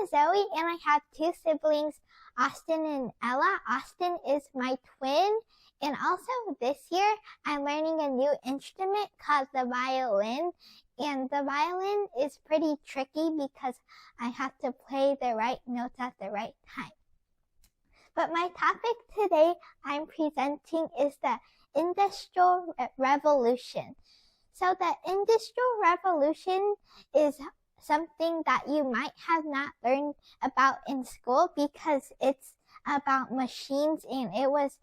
is Zoe, and I have two siblings, Austin and Ella. Austin is my twin, and also this year I'm learning a new instrument called the violin, and the violin is pretty tricky because I have to play the right notes at the right time. But my topic today I'm presenting is the Industrial Revolution. So the Industrial Revolution is something that you might have not learned about in school because it's about machines, and it was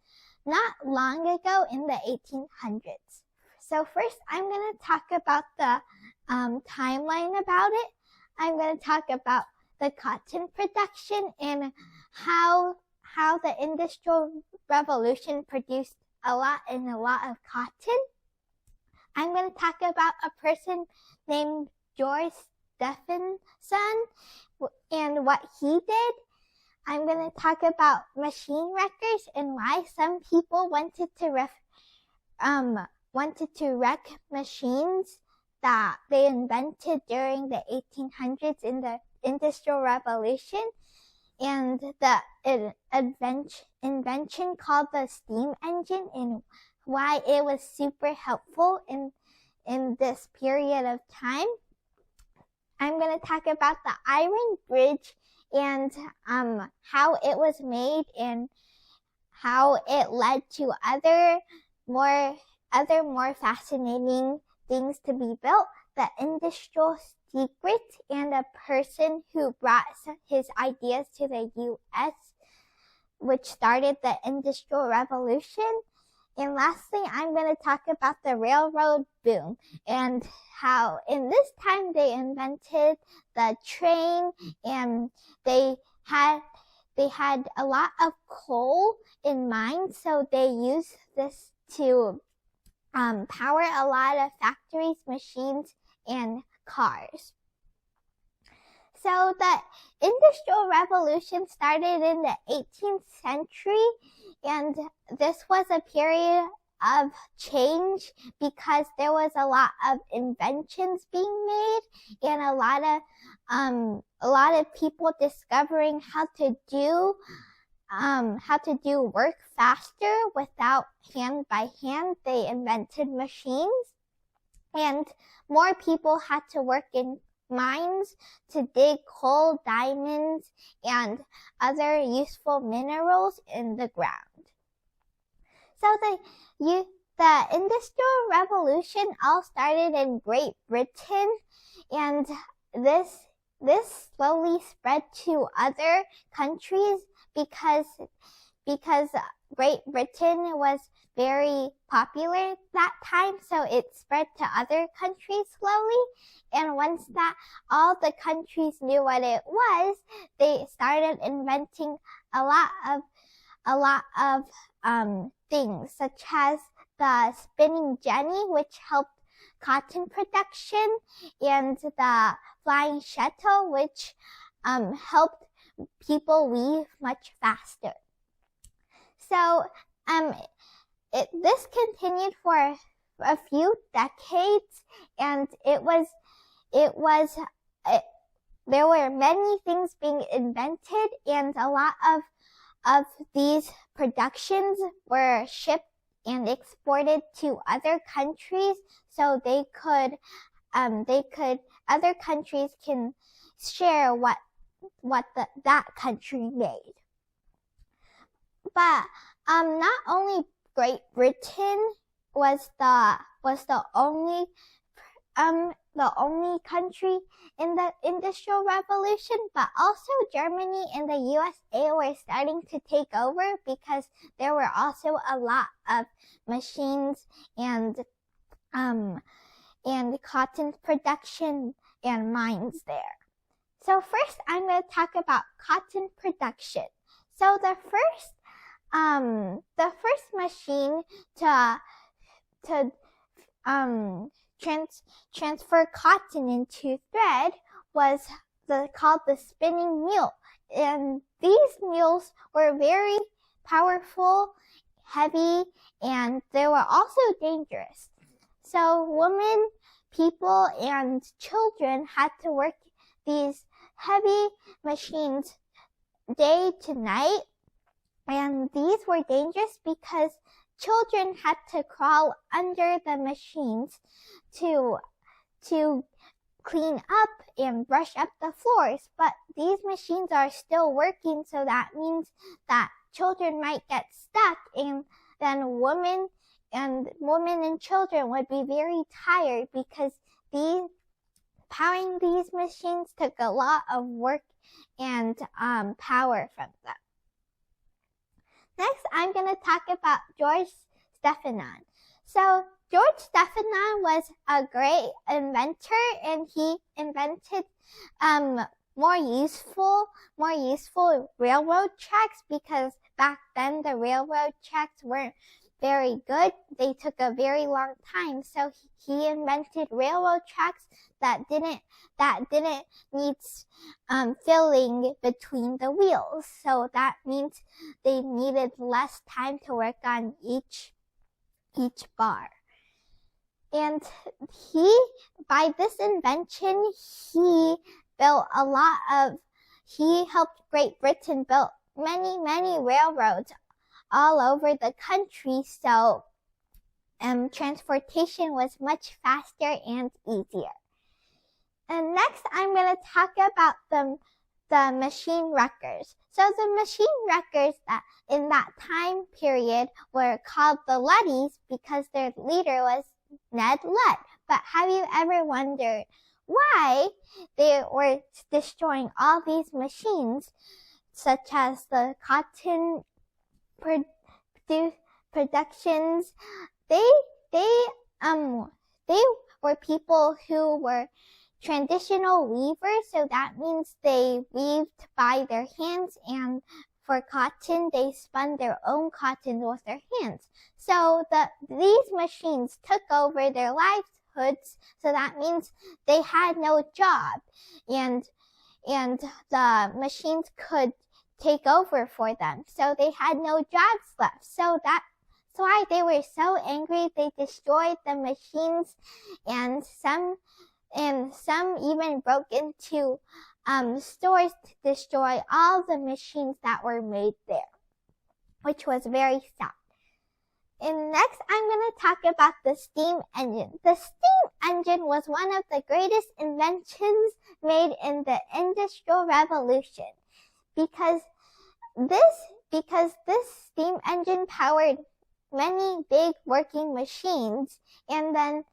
not long ago in the 1800s. So first I'm going to talk about the timeline about it. I'm going to talk about the cotton production and how the Industrial Revolution produced a lot of cotton. I'm going to talk about a person named George Stephenson and what he did. I'm going to talk about machine wreckers and why some people wanted to wreck machines that they invented during the 1800s in the Industrial Revolution, and the invention called the steam engine and why it was super helpful in this period of time. I'm going to talk about the Iron Bridge and how it was made and how it led to other more fascinating things to be built, the industrial secret, and a person who brought his ideas to the U.S., which started the Industrial Revolution. And lastly, I'm going to talk about the railroad boom and how in this time they invented the train, and they had a lot of coal in mines, so they used this to power a lot of factories, machines, and cars. So the Industrial Revolution started in the 18th century, and this was a period of change because there was a lot of inventions being made and a lot of people discovering how to do work faster without hand by hand. They invented machines, and more people had to work in mines to dig coal, diamonds, and other useful minerals in the ground. So the Industrial Revolution all started in Great Britain, and this slowly spread to other countries because Great Britain was very popular at that time, so it spread to other countries slowly. And once that all the countries knew what it was, they started inventing a lot of things, such as the spinning jenny, which helped cotton production, and the flying shuttle, which helped people weave much faster. So this continued for a few decades, and there were many things being invented, and a lot of these productions were shipped and exported to other countries, so other countries can share what that country made. But not only Great Britain was the only country in the Industrial Revolution, but also Germany and the USA were starting to take over because there were also a lot of machines and cotton production and mines there. So first I'm going to talk about cotton production. So the first machine to transfer cotton into thread was called the spinning mule. And these mules were very powerful, heavy, and they were also dangerous. So women, people, and children had to work these heavy machines day to night, and these were dangerous because children had to crawl under the machines to clean up and brush up the floors. But these machines are still working, so that means that children might get stuck, and then women and children would be very tired because powering these machines took a lot of work and power from them. Next, I'm going to talk about George Stephanon. So George Stephanon was a great inventor, and he invented more useful railroad tracks, because back then the railroad tracks weren't very good. They took a very long time. So he invented railroad tracks that didn't need filling between the wheels. So that means they needed less time to work on each bar. And by this invention, he helped Great Britain build many railroads all over the country, so transportation was much faster and easier. And next, I'm going to talk about the machine wreckers. So the machine wreckers that in that time period were called the Luddies because their leader was Ned Ludd. But have you ever wondered why they were destroying all these machines, such as the cotton productions? They were people who were traditional weavers, so that means they weaved by their hands, and for cotton, they spun their own cotton with their hands. So these machines took over their livelihoods, so that means they had no job, and the machines could take over for them. So they had no jobs left. So that's why they were so angry. They destroyed the machines, and some even broke into stores to destroy all the machines that were made there, which was very sad. And next, I'm going to talk about the steam engine. The steam engine was one of the greatest inventions made in the Industrial Revolution, because this steam engine powered many big working machines, and then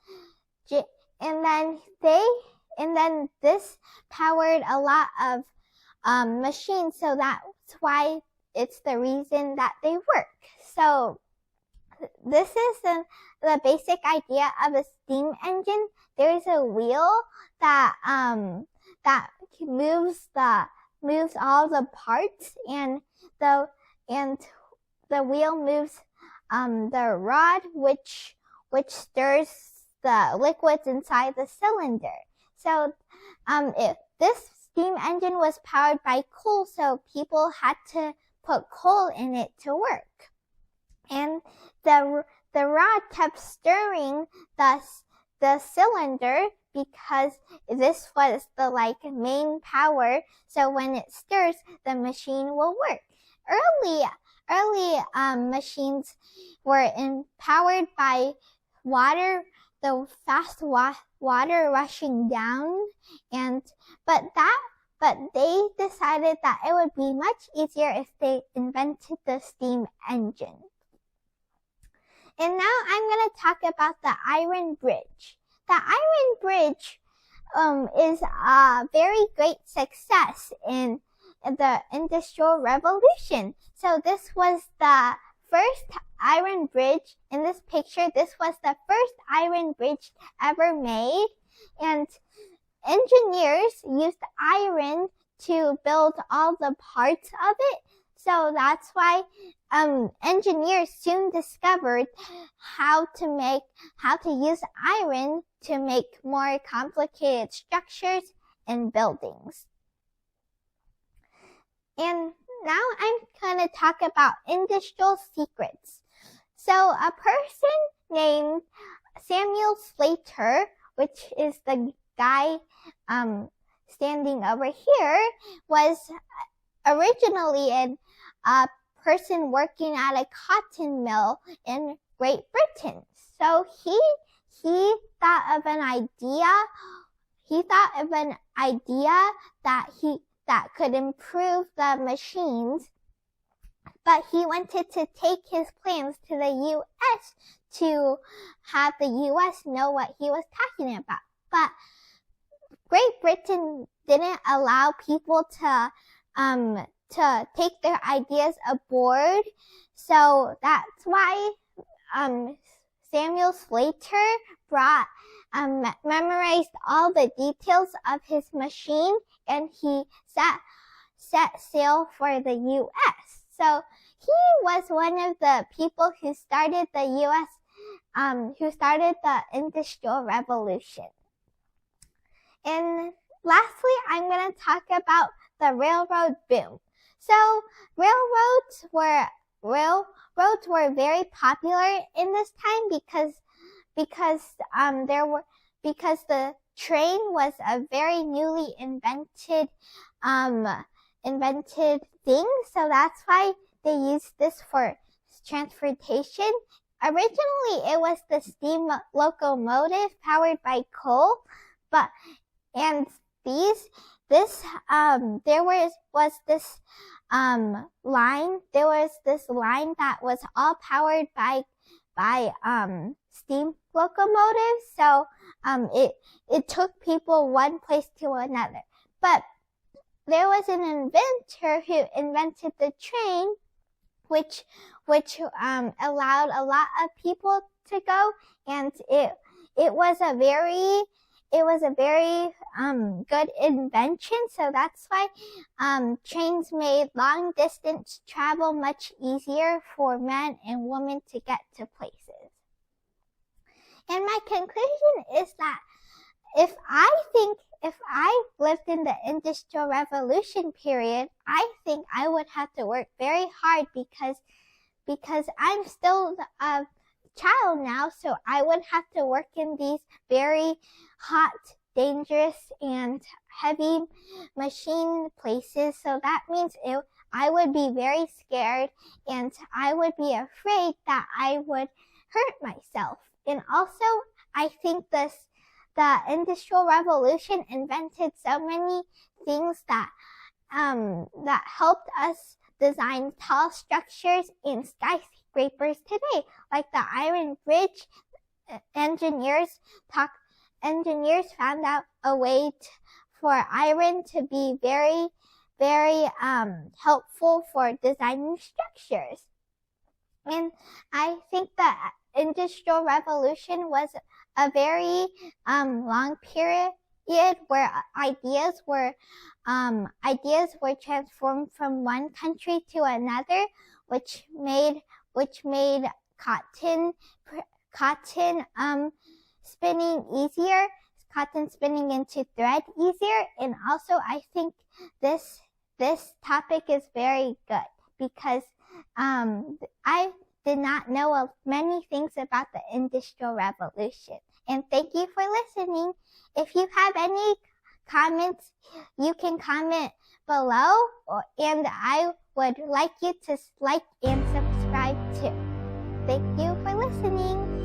this powered a lot of machines, so that's why it's the reason that they work. So this is the basic idea of a steam engine. There's a wheel that moves all the parts, and the wheel moves the rod which stirs the liquids inside the cylinder. So this steam engine was powered by coal, so people had to put coal in it to work. And the rod kept stirring the cylinder because this was the main power. So when it stirs, the machine will work. Early machines were powered by water, the fast water rushing down, but they decided that it would be much easier if they invented the steam engine. And now I'm going to talk about the Iron Bridge. The Iron Bridge is a very great success in the Industrial Revolution. So this was the first iron bridge. In this picture, this was the first iron bridge ever made, and engineers used iron to build all the parts of it. So that's why engineers soon discovered how to use iron to make more complicated structures and buildings. And now I'm going to talk about industrial secrets. So a person named Samuel Slater, which is the guy standing over here was originally a person working at a cotton mill in Great Britain. So he thought of an idea. He thought of an idea that could improve the machines, but he wanted to take his plans to the U.S. to have the U.S. know what he was talking about. But Great Britain didn't allow people to take their ideas aboard. So that's why Samuel Slater memorized all the details of his machine, and he set sail for the U.S. So he was one of the people who started the U.S. Who started the Industrial Revolution. And lastly, I'm going to talk about the railroad boom. So railroads were very popular in this time because the train was a very newly invented thing. So that's why they used this for transportation. Originally, it was the steam locomotive powered by coal, there was this line that was all powered by steam locomotives. So it took people one place to another. But there was an inventor who invented the train, which allowed a lot of people to go, and it was a very good invention. So that's why trains made long distance travel much easier for men and women to get to places. And my conclusion is that if I lived in the Industrial Revolution period, I think I would have to work very hard because I'm still a child now, so I would have to work in these very hot, dangerous, and heavy machine places. So that means I would be very scared, and I would be afraid that I would hurt myself. And also, I think the Industrial Revolution invented so many things that helped us design tall structures and skyscrapers today, like the Iron Bridge. Engineers found out a way for iron to be very, very helpful for designing structures. And I think the Industrial Revolution was a very long period where ideas were transformed from one country to another, which made cotton spinning easier, cotton spinning into thread easier. And also, I think this topic is very good because I did not know many things about the Industrial Revolution. And thank you for listening. If you have any comments, you can comment below, and I would like you to like and subscribe too. Thank you for listening.